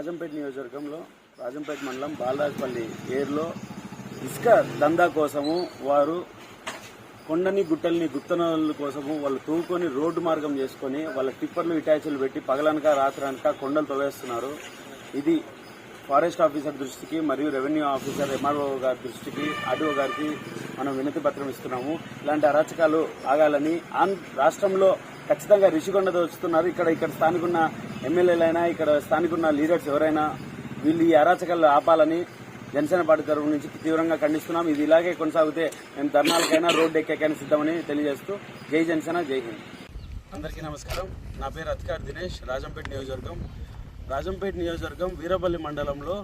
రాజంపేట నియోజకవర్గంలో రాజంపేట మండలం బాలరాజపల్లి ఏర్లో ఇసుక దందా కోసము వారు కొండని గుట్టల్ని గుత్తనల కోసము వాళ్ళు తూకొని రోడ్డు మార్గం చేసుకొని వాళ్ళ టిప్పర్లు ఇటాచీలు పెట్టి పగలనక రాత్రనక కొండలు తవ్వేస్తున్నారు. ఇది ఫారెస్ట్ ఆఫీసర్ దృష్టికి మరియు రెవెన్యూ ఆఫీసర్ ఎంఆర్ఓ గారి దృష్టికి ఆర్డీఓ గారికి మనం వినతి పత్రం ఇస్తున్నాము. ఇలాంటి అరాచకాలు ఆగాలని రాష్ట్రంలో ఖచ్చితంగా రిషికొండ దోచుతున్నారు. ఇక్కడ స్థానికున్న ఎమ్మెల్యేలైనా ఇక్కడ స్థానికున్న లీడర్స్ ఎవరైనా వీళ్ళు ఈ అరాచకాలు ఆపాలని జనసేన పార్టీ తరఫు నుంచి తీవ్రంగా ఖండిస్తున్నాం. ఇది ఇలాగే కొనసాగితే మేము ధర్నాలకైనా రోడ్డు ఎక్కకైనా సిద్ధమని తెలియజేస్తూ జై జనసేన జై హింద్. అందరికీ నమస్కారం. నా పేరు అధికారి దినేష్. రాజంపేట నియోజకవర్గం వీరపల్లి మండలంలో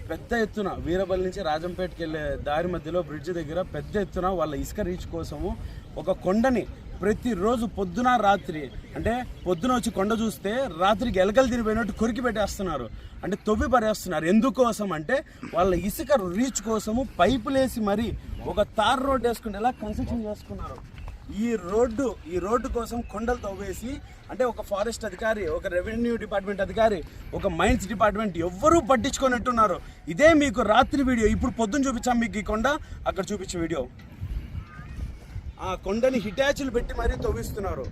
పెద్ద ఎత్తున వీరపల్లి నుంచి రాజంపేటకి వెళ్ళే దారి మధ్యలో బ్రిడ్జ్ దగ్గర పెద్ద ఎత్తున వాళ్ళ ఇసుక రీచ్ కోసము ఒక కొండని ప్రతిరోజు పొద్దున రాత్రి అంటే పొద్దున వచ్చి కొండ చూస్తే రాత్రికి ఎలకలు తిరిగిపోయినట్టు కొరికి పెట్టేస్తున్నారు, అంటే తవ్వి పరేస్తున్నారు. ఎందుకోసం అంటే వాళ్ళ ఇసుక రీచ్ కోసము పైపులేసి మరీ ఒక తార్ రోడ్ వేసుకునేలా కన్స్ట్రక్షన్ చేసుకున్నారు. ఈ రోడ్డు కోసం కొండలు తవ్వేసి అంటే ఒక ఫారెస్ట్ అధికారి, ఒక రెవెన్యూ డిపార్ట్మెంట్ అధికారి, ఒక మైన్స్ డిపార్ట్మెంట్ ఎవ్వరూ పట్టించుకున్నట్టున్నారు. ఇదే మీకు రాత్రి వీడియో. ఇప్పుడు పొద్దున్న చూపించాం మీకు ఈ కొండ, అక్కడ చూపించే వీడియో. ఆ కొండని హిటాచీలు పెట్టి మరీ తవ్విస్తున్నారు.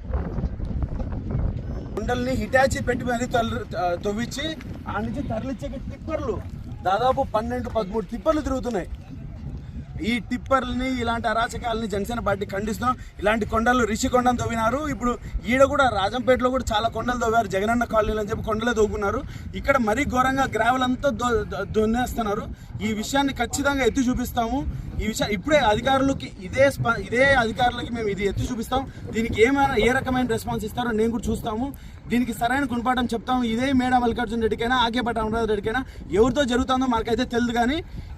కొండల్ని హిటాచీ పెట్టి మరీ తవ్వించి ఆ నుంచి తరలిచ్చే టిప్పర్లు దాదాపు 12-13 టిప్పర్లు తిరుగుతున్నాయి. ఈ టిప్పర్లని ఇలాంటి అరాచకాలని జనసేన పార్టీ ఖండిస్తున్నాం. ఇలాంటి కొండలు రిషికొండను తవ్వినారు. ఇప్పుడు ఈడ కూడా రాజంపేటలో కూడా చాలా కొండలు తవ్వారు. జగనన్న కాలనీలు అని చెప్పి కొండలే తవ్వుకున్నారు. ఇక్కడ మరీ ఘోరంగా గ్రావెల్ అంతా దొన్నేస్తున్నారు. ఈ విషయాన్ని ఖచ్చితంగా ఎత్తి చూపిస్తాము. ఈ విషయం ఇప్పుడే అధికారులకి ఇదే అధికారులకి మేము ఇది ఎత్తి చూపిస్తాం. దీనికి ఏ రకమైన రెస్పాన్స్ ఇస్తారో నేను కూడా చూస్తాము. దీనికి సరైన గుణపాఠం చెప్తాము. ఇదే మేడా మల్లికార్జున రెడ్డికైనా ఆకేపేట అమరావతి రెడ్డికైనా ఎవరితో జరుగుతుందో మనకైతే తెలియదు, కానీ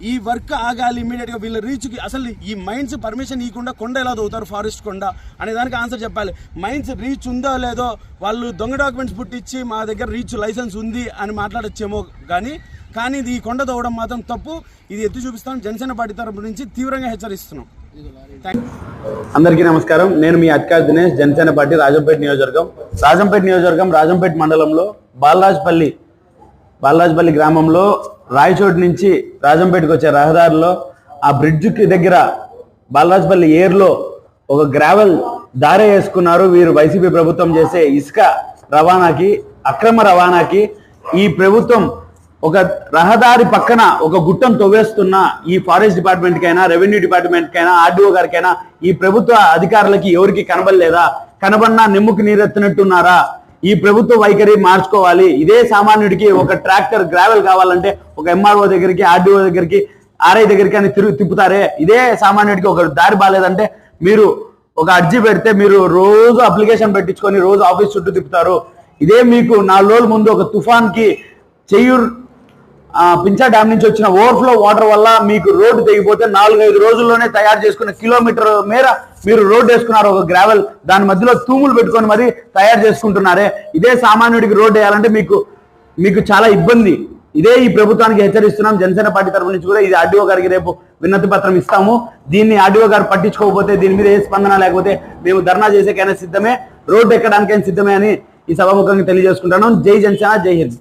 ఈ వర్క్ ఆగాలి ఇమీడియట్గా. వీళ్ళ రీచ్కి అసలు ఈ మైన్స్ పర్మిషన్ ఇవ్వకుండా కొండ ఎలా తవ్వుతారు, ఫారెస్ట్ కొండ అనే దానికి ఆన్సర్ చెప్పాలి. మైన్స్ రీచ్ ఉందో లేదో వాళ్ళు దొంగ డాక్యుమెంట్స్ పుట్టించి మా దగ్గర రీచ్ లైసెన్స్ ఉంది అని మాట్లాడచ్చేమో, కానీ ఇది ఈ కొండ తవ్వడం మాత్రం తప్పు. ఇది ఎత్తి చూపిస్తాం. జనసేన పార్టీ తరపు నుంచి తీవ్రంగా హెచ్చరిస్తున్నాం. అందరికీ నమస్కారం. నేను మీ అధికారి దినేష్, జనసేన పార్టీ రాజంపేట నియోజకవర్గం రాజంపేట మండలంలో బాలరాజపల్లి గ్రామంలో రాయచోటి నుంచి రాజంపేటకు వచ్చే రహదారిలో ఆ బ్రిడ్జ్కి దగ్గర బాలరాజపల్లి ఏర్లో ఒక గ్రావెల్ దారి వేసుకున్నారు. వీరు వైసీపీ ప్రభుత్వం చేసే ఇసుక రవాణాకి, అక్రమ రవాణాకి ఈ ప్రభుత్వం ఒక రహదారి పక్కన ఒక గుట్టం తవ్వేస్తున్న ఈ ఫారెస్ట్ డిపార్ట్మెంట్కైనా, రెవెన్యూ డిపార్ట్మెంట్కైనా, ఆర్డీఓ గారికైనా, ఈ ప్రభుత్వ అధికారులకి ఎవరికి కనబడలేదా? కనబడినా నిమ్ముకు నీరెత్తినట్టున్నారా? ఈ ప్రభుత్వ వైఖరి మార్చుకోవాలి. ఇదే సామాన్యుడికి ఒక ట్రాక్టర్ గ్రావెల్ కావాలంటే ఒక ఎంఆర్ఓ దగ్గరికి, ఆర్డీఓ దగ్గరికి, ఆర్ఐ దగ్గరికి అని తిప్పుతారే. ఇదే సామాన్యుడికి ఒక దారి బాగాలేదంటే మీరు ఒక అర్జీ పెడితే మీరు రోజు అప్లికేషన్ పెట్టించుకొని రోజు ఆఫీస్ చుట్టూ తిప్పుతారు. ఇదే మీకు 4 రోజుల ముందు ఒక తుఫాన్కి చెయ్యూరు పించా డ్యామ్ నుంచి వచ్చిన ఓవర్ఫ్లో వాటర్ వల్ల మీకు రోడ్డు తెగిపోతే 4-5 రోజుల్లోనే తయారు చేసుకున్న కిలోమీటర్ మేర మీరు రోడ్డు వేసుకున్నారు. ఒక గ్రావెల్ దాని మధ్యలో తూములు పెట్టుకొని మరీ తయారు చేసుకుంటున్నారే. ఇదే సామాన్యుడికి రోడ్డు వేయాలంటే మీకు చాలా ఇబ్బంది. ఇదే ఈ ప్రభుత్వానికి హెచ్చరిస్తున్నాం. జనసేన పార్టీ తరఫు నుంచి కూడా ఇది ఆర్డీఓ గారికి రేపు వినతి పత్రం ఇస్తాము. దీన్ని ఆర్డీఓ గారు పట్టించుకోకపోతే, దీని మీద ఏ స్పందన లేకపోతే మేము ధర్నా చేసేకైనా సిద్ధమే, రోడ్డు ఎక్కడానికైనా సిద్ధమే అని ఈ సభాముఖంగా తెలియజేసుకుంటున్నాం. జై జనసేన జై హింద్.